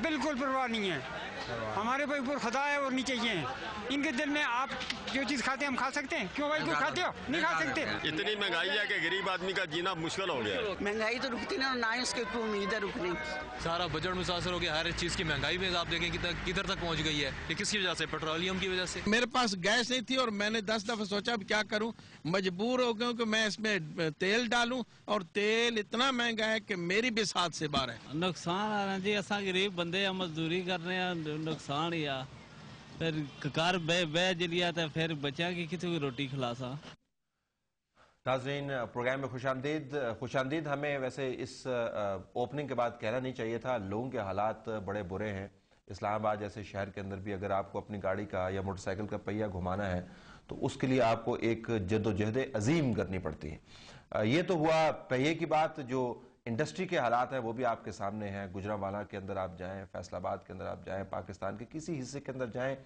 बिल्कुल परवाह नहीं है। हमारे भाई ऊपर खुदा है और नीचे ये हैं। इनके दिल में आप जो चीज़ खाते हैं हम खा सकते हैं। क्यों भाई, कोई खाते हो? नहीं खा सकते। इतनी महंगाई है कि गरीब आदमी का जीना मुश्किल हो गया है। महंगाई तो रुकती नहीं और ना ही उसके कोई उम्मीद है रुकनी। सारा बजट मुतासर हो गया, हर चीज़ की महंगाई में आप देखें किधर तक पहुंच गई है। ये किसकी वजह से? पेट्रोलियम की वजह से। मेरे पास गैस नहीं थी और मैंने 10 दफा सोचा अब क्या करूं, मजबूर हो गया कि मैं इसमें तेल डालूं और तेल इतना महंगा है कि मेरी भी साथ से बाहर है। नुकसान आ रहा जी, असा गरीब बंदे मजदूरी करने नुकसान ही आ, फिर घर बह जलिया तो फिर बचा की कितनी रोटी खिलासा। नाज़रीन, प्रोग्राम में खुशामदीद। हमें वैसे इस ओपनिंग के बाद कहना नहीं चाहिए था। लोगों के हालात बड़े बुरे हैं। इस्लामाबाद जैसे शहर के अंदर भी अगर आपको अपनी गाड़ी का या मोटरसाइकिल का पहिया घुमाना है तो उसके लिए आपको एक जद्दोजहद अजीम करनी पड़ती है। ये तो हुआ पहिए की बात। जो इंडस्ट्री के हालात हैं वो भी आपके सामने हैं। गुजरांवाला के अंदर आप जाएं, फैसलाबाद के अंदर आप जाएं, पाकिस्तान के किसी हिस्से के अंदर जाएं,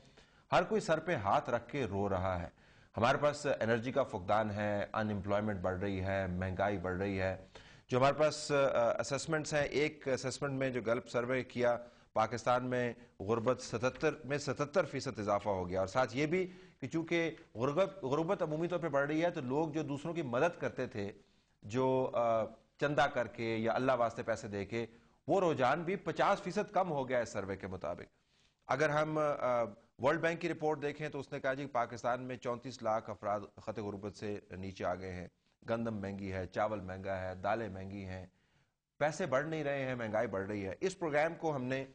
हर कोई सर पे हाथ रख के रो रहा है। हमारे पास एनर्जी का फुकदान है, अनएम्प्लॉयमेंट बढ़ रही है, महंगाई बढ़ रही है। जो हमारे पास असेसमेंट्स हैं, एक असेसमेंट में जो गल्फ सर्वे किया, पाकिस्तान में गुर्बत 77% इजाफा हो गया। और साथ ये भी कि चूंकि गुर्बत अमूमी तौर पर बढ़ रही है तो लोग जो दूसरों की मदद करते थे, जो चंदा करके या अल्लाह वास्ते पैसे दे के, वो रुझान भी 50% कम हो गया है सर्वे के मुताबिक। अगर हम वर्ल्ड बैंक की रिपोर्ट देखें तो उसने कहा जी पाकिस्तान में 34 लाख अफराद खत गुर्बत से नीचे आ गए हैं। गंदम महंगी है, चावल महंगा है, दालें महंगी हैं, पैसे बढ़ नहीं रहे हैं, महंगाई बढ़ रही है। इस प्रोग्राम को हमने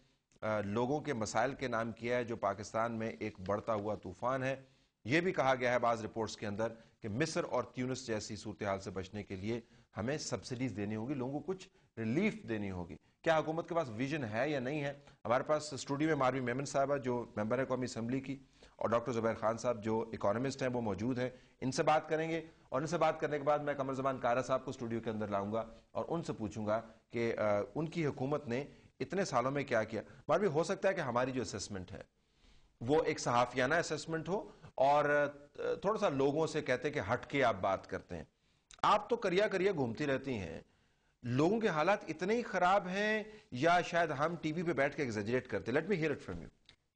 लोगों के मसाइल के नाम किया है जो पाकिस्तान में एक बढ़ता हुआ तूफान है। यह भी कहा गया है बाज रिपोर्ट्स के अंदर कि मिस्र और ट्यूनिस जैसी सूरत हाल से बचने के लिए हमें सब्सिडीज देनी होगी, लोगों को कुछ रिलीफ देनी होगी। क्या हुकूमत के पास विजन है या नहीं है? हमारे पास स्टूडियो में मारवी मेमन साहबा जो मेंबर है कौमी असम्बली की और डॉक्टर जुबैर खान साहब जो इकोनॉमिस्ट हैं वो मौजूद हैं। इनसे बात करेंगे और इनसे बात करने के बाद मैं कमर ज़मान कारा साहब को स्टूडियो के अंदर लाऊंगा और उनसे पूछूंगा कि उनकी हुकूमत ने इतने सालों में क्या किया। मारवी, हो सकता है कि हमारी जो असेसमेंट है वो एक सहाफियाना असेसमेंट हो और थोड़ा सा लोगों से कहते हैं कि हट के आप बात करते हैं। आप तो करिया घूमती रहती हैं, लोगों के हालात इतने ही खराब हैं या शायद हम टीवी पे बैठ के एग्जेजरेट करते? Let me here it from you.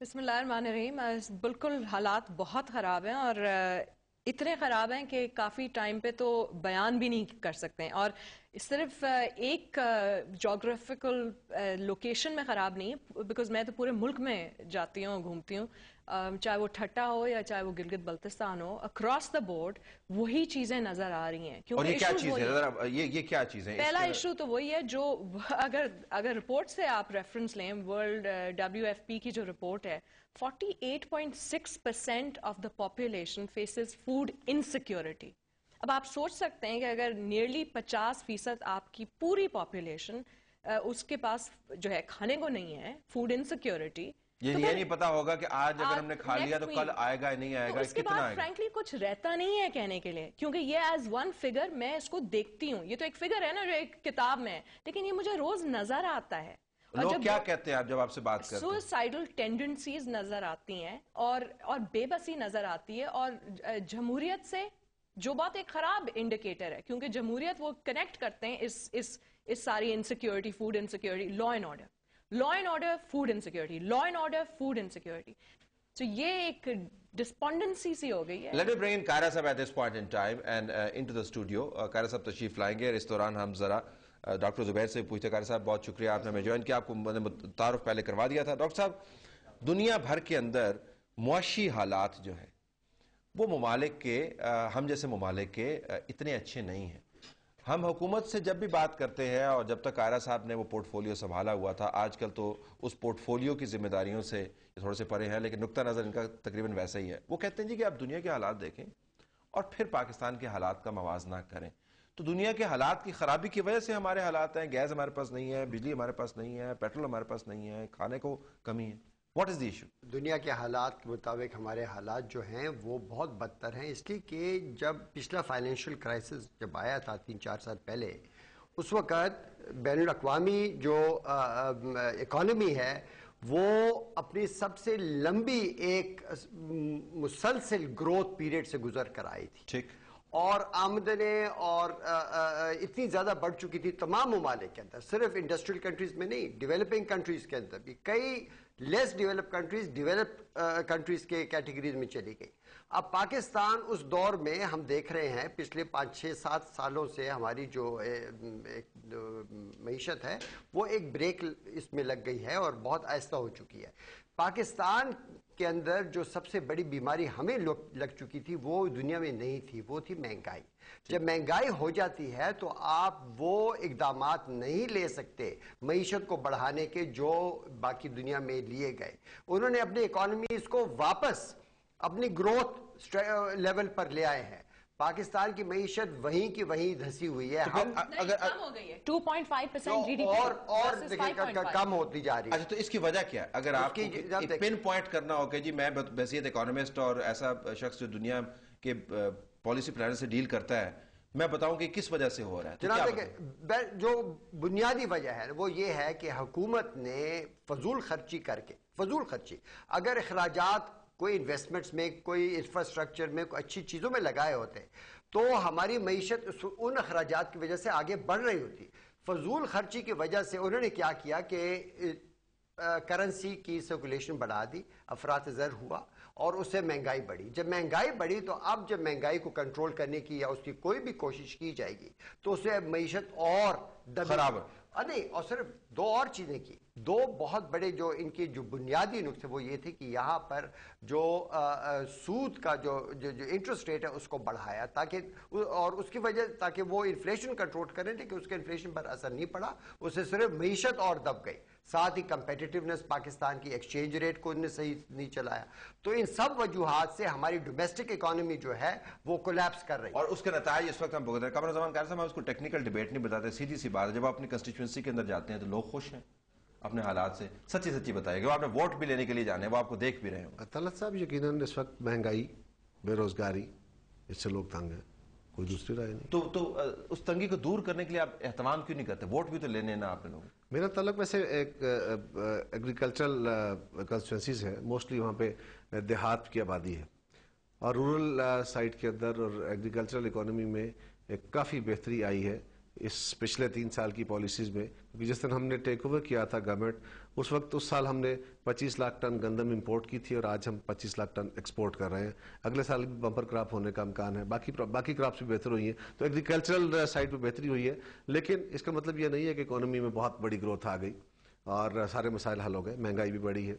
बिस्मिल्लाहिर्रहमानिर्रहीम। बिल्कुल हालात बहुत ख़राब हैं और इतने ख़राब हैं कि काफ़ी टाइम पे तो बयान भी नहीं कर सकते हैं। और सिर्फ एक जोग्राफिकल लोकेशन में ख़राब नहीं है, बिकॉज मैं तो पूरे मुल्क में जाती हूँ, घूमती हूँ, चाहे वो ठट्टा हो या चाहे वो गिलगित बल्तिस्तान हो, अक्रॉस द बोर्ड वही चीजें नजर आ रही हैं। और ये क्या चीज है? ये क्या चीज है? पहला इशू तो वही है जो अगर रिपोर्ट से आप रेफरेंस लें, वर्ल्ड WFP की जो रिपोर्ट है, 48.6% of the population faces food insecurity. अब आप सोच सकते हैं कि अगर नियरली 50% आपकी पूरी पॉपुलेशन उसके पास जो है खाने को नहीं है, फूड इनसिक्योरिटी, ये नहीं पता होगा कि आज अगर हमने खा लिया तो कल आएगा या नहीं आएगा, तो कितना आएगा? फ्रैंकली कुछ रहता नहीं है कहने के लिए, क्योंकि ये एज वन फिगर मैं इसको देखती हूँ। ये तो एक फिगर है ना जो एक किताब में, लेकिन ये मुझे रोज नजर आता है। लोग क्या कहते हैं आप जब आपसे बात करते हैं? सुसाइडल टेंडेंसीज नजर आती हैं और बेबसी नजर आती है। और जमहूरियत से जो बात एक खराब इंडिकेटर है, क्योंकि जमहूरियत वो कनेक्ट करते हैं इस सारी insecurity, food insecurity, law and order, food insecurity, law and order, food insecurity. तो ये एक डिस्पोंडेंसी सी हो गई है। Let me bring in Kaira साहब at this point in time and into the studio. Kiara साहब तशरीफ लाएंगे और इस दौरान हम जरा डॉक्टर जुबैर से पूछते। कायरा साहब बहुत शुक्रिया, आपने हमें ज्वाइन किया, आपको मैंने तारुफ पहले करवा दिया था। डॉक्टर साहब, दुनिया भर के अंदर मुआशी हालात जो है वो ममालिक के, हम जैसे ममालिक के इतने अच्छे नहीं हैं। हम हुकूमत से जब भी बात करते हैं, और जब तक कायरा साहब ने वो पोर्टफोलियो संभाला हुआ था, आजकल तो उस पोर्टफोलियो की जिम्मेदारियों से थोड़े से परे हैं, लेकिन नुक्ता नज़र इनका तकरीबन वैसा ही है। वो कहते हैं जी कि आप दुनिया के हालात देखें और फिर पाकिस्तान के हालात का मवाजना करें। तो दुनिया के हालात की खराबी की वजह से हमारे हालात हैं, गैस हमारे पास नहीं है, बिजली हमारे पास नहीं है, पेट्रोल हमारे पास नहीं है, खाने को कमी है। What is the issue? दुनिया के हालात के मुताबिक हमारे हालात जो हैं वो बहुत बदतर हैं, इसलिए कि जब पिछला फाइनेंशियल क्राइसिस जब आया था 3-4 साल पहले, उस वक़्त बैनुल अक़वामी जो इकॉनमी है वो अपनी सबसे लंबी एक मुसलसल ग्रोथ पीरियड से गुजर कर आई थी। ठीक। और आमदनें और इतनी ज़्यादा बढ़ चुकी थी तमाम ममालिक के अंदर, सिर्फ इंडस्ट्रियल कंट्रीज में नहीं, डेवलपिंग कंट्रीज के अंदर भी, कई less develop countries develop countries के कैटेगरीज में चली गई। अब पाकिस्तान उस दौर में हम देख रहे हैं पिछले 5-6-7 सालों से हमारी जो मईशत है वो एक ब्रेक इसमें लग गई है और बहुत आहिस्ता हो चुकी है। पाकिस्तान के अंदर जो सबसे बड़ी बीमारी हमें लग चुकी थी वो दुनिया में नहीं थी, वो थी महंगाई। जब महंगाई हो जाती है तो आप वो इकदामात नहीं ले सकते मईशत को बढ़ाने के जो बाकी दुनिया में लिए गए। उन्होंने अपनी इकोनॉमीज को वापस अपनी ग्रोथ लेवल पर ले आए हैं। पाकिस्तान की मईशत वहीं की वहीं धसी हुई है। हम अगर कम हो गई है 2.5% जीडीपी और कम होती जा रही है। अच्छा, तो इसकी वजह क्या है? अगर आप पिन पॉइंट करना हो कि जी मैं बहसीयत इकोनॉमिस्ट और ऐसा शख्स जो दुनिया के पॉलिसी प्लानर से डील करता है, मैं बताऊं कि किस वजह से हो रहा है, तो जनाब देखिए, जो बुनियादी वजह है वो ये है कि हुकूमत ने फजूल खर्ची करके, फजूल खर्ची, अगर अखराजात कोई इन्वेस्टमेंट्स में, कोई इंफ्रास्ट्रक्चर में, कोई अच्छी चीज़ों में लगाए होते तो हमारी मईशत उन अखराजात की वजह से आगे बढ़ रही होती। फजूल खर्ची की वजह से उन्होंने क्या किया कि करेंसी की सर्कुलेशन बढ़ा दी, अफरात ज़र हुआ और उससे महंगाई बढ़ी। जब महंगाई बढ़ी तो अब जब महंगाई को कंट्रोल करने की या उसकी कोई भी कोशिश की जाएगी तो उससे मईशत और खराब नहीं। और सिर्फ दो और चीज़ें की, दो बहुत बड़े जो इनके जो बुनियादी नुक्से वो ये थे कि यहाँ पर जो सूद का जो इंटरेस्ट रेट है उसको बढ़ाया ताकि, और उसकी वजह ताकि वो इन्फ्लेशन कंट्रोल करें, लेकिन उसके इन्फ्लेशन पर असर नहीं पड़ा, उससे सिर्फ मईशत और दब गई। साथ ही कंपेटिटिवनेस पाकिस्तान की एक्सचेंज रेट को इन्हें सही नहीं चलाया। तो इन सब वजूहात से हमारी डोमेस्टिक इकोनॉमी जो है वो कोलैप्स कर रही है और उसके नतायज इस वक्त हम भुगत रहे हैं। कमरुज़्ज़मान कारी साहब, हम उसको टेक्निकल डिबेट नहीं बताते, सीधी सी बात है, जब आप अपनी कंस्टिट्यूंसी के अंदर जाते हैं तो लोग खुश हैं अपने हालात से? सच्ची सच्ची बताइएगा, आपने वोट भी लेने के लिए जाने, वो आपको देख भी रहे हो। तलत साहब, यकीनन इस वक्त महंगाई, बेरोजगारी, इससे लोग तंग हैं, कोई दूसरी राय नहीं। तो उस तंगी को दूर करने के लिए आप एहतमाम क्यों नहीं करते? वोट भी तो लेने ना आपने लोग। मेरा तलक वैसे एक एग्रीकल्चरल कंस्टिट्यूंसीज है, मोस्टली वहाँ पे देहात की आबादी है और रूरल साइड के अंदर और एग्रीकल्चरल इकोनॉमी में एक काफ़ी बेहतरी आई है इस पिछले 3 साल की पॉलिसीज़ में। क्योंकि जिस दिन हमने टेक ओवर किया था गवर्नमेंट, उस साल हमने 25 लाख टन गंदम इंपोर्ट की थी और आज हम 25 लाख टन एक्सपोर्ट कर रहे हैं। अगले साल भी बम्पर क्रॉप होने का इम्कान है, बाकी क्रॉप्स भी बेहतर हुई हैं। तो एग्रीकल्चरल साइड पर बेहतरी हुई है, लेकिन इसका मतलब ये नहीं है कि इकोनॉमी में बहुत बड़ी ग्रोथ आ गई और सारे मसाइल हल हो गए। महंगाई भी बढ़ी है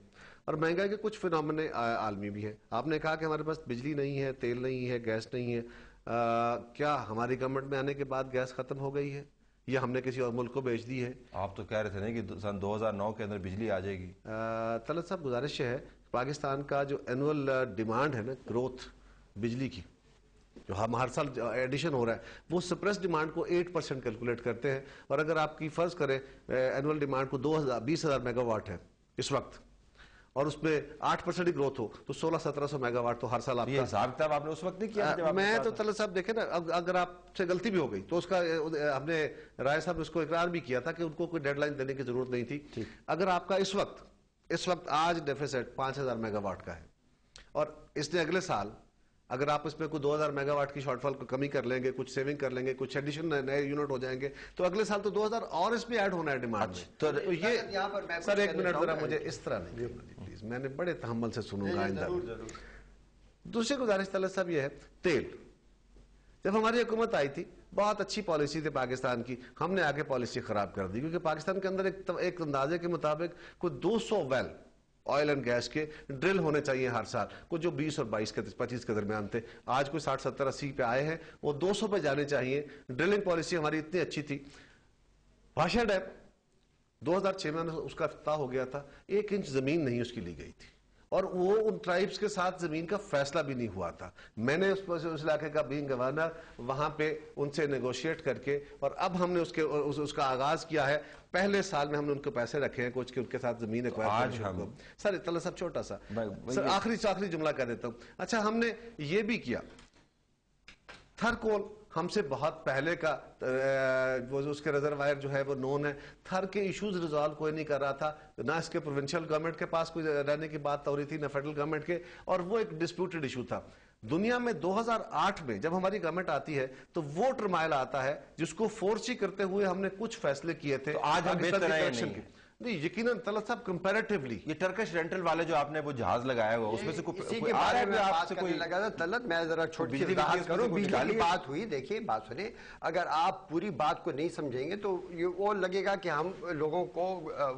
और महंगाई के कुछ फिनोमेने आलमी भी हैं। आपने कहा कि हमारे पास बिजली नहीं है, तेल नहीं है, गैस नहीं है। क्या हमारी गवर्नमेंट में आने के बाद गैस खत्म हो गई है या हमने किसी और मुल्क को बेच दी है? आप तो कह रहे थे नहीं कि सन 2009 के अंदर बिजली आ जाएगी। तलत साहब, गुजारिश है, पाकिस्तान का जो एनुअल डिमांड है ना, ग्रोथ बिजली की, जो हम हर साल एडिशन हो रहा है, वो सप्रेस डिमांड को 8% कैलकुलेट करते हैं। और अगर आपकी फर्ज करें एनुअल डिमांड को 20,000 मेगावाट है इस वक्त और उसमें 8% ही ग्रोथ हो तो 1600-1700 मेगावाट तो हर साल आपका। ये हिसाब किताब आपने उस वक्त नहीं किया? मैं तो तलत साहब देखे ना, अगर आपसे गलती भी हो गई तो उसका हमने राय साहब ने उसको इकरार भी किया था कि उनको कोई डेडलाइन देने की जरूरत नहीं थी। अगर आपका इस वक्त आज डेफिसिट 5000 मेगावाट का है और इसने अगले साल अगर आप इसमें कोई 2000 मेगावाट की शॉर्टफॉल को कमी कर लेंगे, कुछ सेविंग कर लेंगे, कुछ एडिशन नए यूनिट हो जाएंगे, तो अगले साल तो 2000 और इसमें ऐड होना है डिमांड में। तो ये सर एक मिनट जरा मुझे इस तरह नहीं, प्लीज, मैंने बड़े तहम्मुल से सुनूंगा आइंदा। दूसरी गुजारिश तलत साहब ये है, तेल, जब हमारी हुकूमत आई थी बहुत अच्छी पॉलिसी थी पाकिस्तान की, हमने आगे पॉलिसी खराब कर दी क्योंकि पाकिस्तान के अंदर एक अंदाजे के मुताबिक कोई 200 वेल ऑयल एंड गैस के ड्रिल होने चाहिए हर साल, कुछ जो 20 और 25 के दरमियान थे, आज कोई 60, 70, 80 पे आए हैं, वो 200 पे जाने चाहिए। ड्रिलिंग पॉलिसी हमारी इतनी अच्छी थी। भाषा डैम 2006 में उसका इफ्तिताह हो गया था, 1 इंच जमीन नहीं उसकी ली गई थी और वो उन ट्राइब्स के साथ जमीन का फैसला भी नहीं हुआ था। मैंने उस इलाके का बीइंग गवर्नर वहां पे उनसे नेगोशिएट करके और अब हमने उसका आगाज किया है। पहले साल में हमने उनको पैसे रखे हैं कुछ कि उनके साथ जमीन एक्वायर कर। सर इतना सब छोटा सा सर आखिरी जुमला कह देता हूं। अच्छा, हमने ये भी किया, थरकोल हमसे बहुत पहले का वो उसके रिजर्वायर जो है वो नोन है। थर के इश्यूज रिजॉल्व कोई नहीं कर रहा था, ना इसके प्रोविंशियल गवर्नमेंट के पास कोई रहने की बात हो रही थी, ना फेडरल गवर्नमेंट के, और वो एक डिस्प्यूटेड इशू था। दुनिया में 2008 में जब हमारी गवर्नमेंट आती है तो वो टर्माइल आता है जिसको फोर्स करते हुए हमने कुछ फैसले किए थे। तो आज हम बेहतर आए नहीं, यकीनन तलत साहब कंपैरेटिवली ये टर्किश रेंटल वाले जो आपने वो जहाज लगाया हुआ उसमें से इसी के बारे में बात करने लगा था तलत। मैं जरा छोटी सी वजाहत करूं, बिजली की बात हुई। देखिए बात सुने, अगर आप पूरी बात को नहीं समझेंगे तो ये वो लगेगा कि हम लोगों को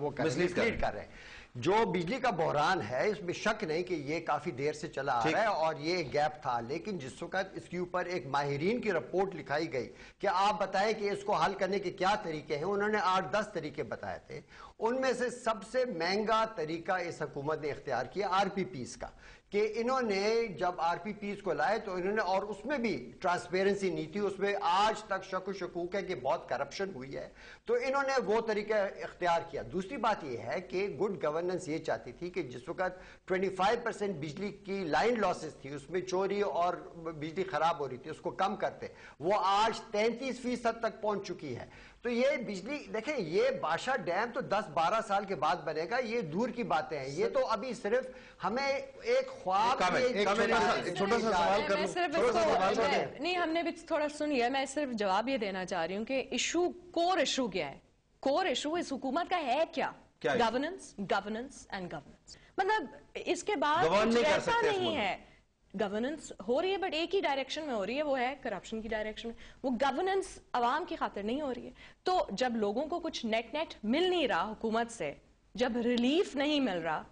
वो मिसलीड कर रहे हैं। जो बिजली का बहरान है इसमें शक नहीं कि ये काफी देर से चला आ रहा है और ये गैप था, लेकिन जिस वक्त इसके ऊपर एक माहिरीन की रिपोर्ट लिखाई गई कि आप बताएं कि इसको हल करने के क्या तरीके हैं, उन्होंने 8-10 तरीके बताए थे। उनमें से सबसे महंगा तरीका इस हुकूमत ने इख्तियार किया आरपीपीस का, कि इन्होंने जब आरपीपीस को लाए तो इन्होंने, और उसमें भी ट्रांसपेरेंसी नहीं थी, उसमें आज तक शक व शकूक है कि बहुत करप्शन हुई है, तो इन्होंने वो तरीका इख्तियार किया। दूसरी बात यह है कि गुड गवर्नेंस ये चाहती थी कि जिस वक्त 25% बिजली की लाइन लॉसेस थी, उसमें चोरी और बिजली खराब हो रही थी, उसको कम करते, वो आज 33% तक पहुंच चुकी है। तो ये बिजली देखें, ये बादशाह डैम तो 10-12 साल के बाद बनेगा, ये दूर की बातें हैं। ये तो अभी सिर्फ हमें एक ख्वाब, छोटा सा सवाल कर लूं। नहीं, हमने भी थोड़ा सुन लिया। मैं सिर्फ जवाब ये देना चाह रही हूँ कि इशू, कोर इशू क्या है? कोर इशू इस हुकूमत का है क्या? Governance, governance and governance. मतलब इसके बाद ऐसा नहीं है, गवर्नेंस हो रही है बट एक ही डायरेक्शन में हो रही है, वो है करप्शन की डायरेक्शन में। वो गवर्नेंस आवाम की खातिर नहीं हो रही है। तो जब लोगों को कुछ नेट मिल नहीं रहा हुकूमत से, जब रिलीफ नहीं मिल रहा,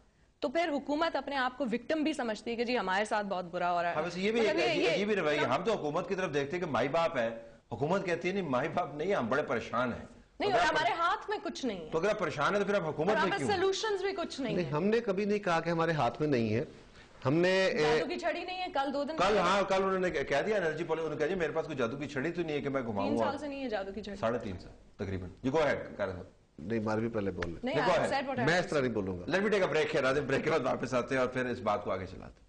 तो फिर हुकूमत अपने आप को विक्टिम भी समझती है कि जी हमारे साथ बहुत बुरा हो रहा है। ये भी अजीब रवैया। हम तो हुकूमत की तरफ देखते हैं कि माई बाप है, हुकूमत कहती है नहीं माई बाप नहीं, हम बड़े परेशान हैं। नहीं, और हमारे हाथ में कुछ नहीं है। तो अगर आप परेशान है तो फिर आप हुकूमत में क्यों? सॉल्यूशंस भी कुछ नहीं है। हमने कभी नहीं कहा कि हमारे हाथ में नहीं है। हमने जादू की छड़ी नहीं है। कल 2 दिन कल उन्होंने कह दिया एनर्जी पॉलिसी, उन्होंने कहा मेरे पास कोई जादू की छड़ी तो नहीं है कि मैं घुमाऊंगा। 3 साल से नहीं है जादू की छड़ी। 3.5 साल तकरीबन। यू गो अहेड कर रहे नहीं, मार भी पहले बोल रहे, मैं इस तरह नहीं बोलूंगा। Let me take a break है, ब्रेक के बाद वापस आते हैं और फिर इस बात को आगे चलाते हैं।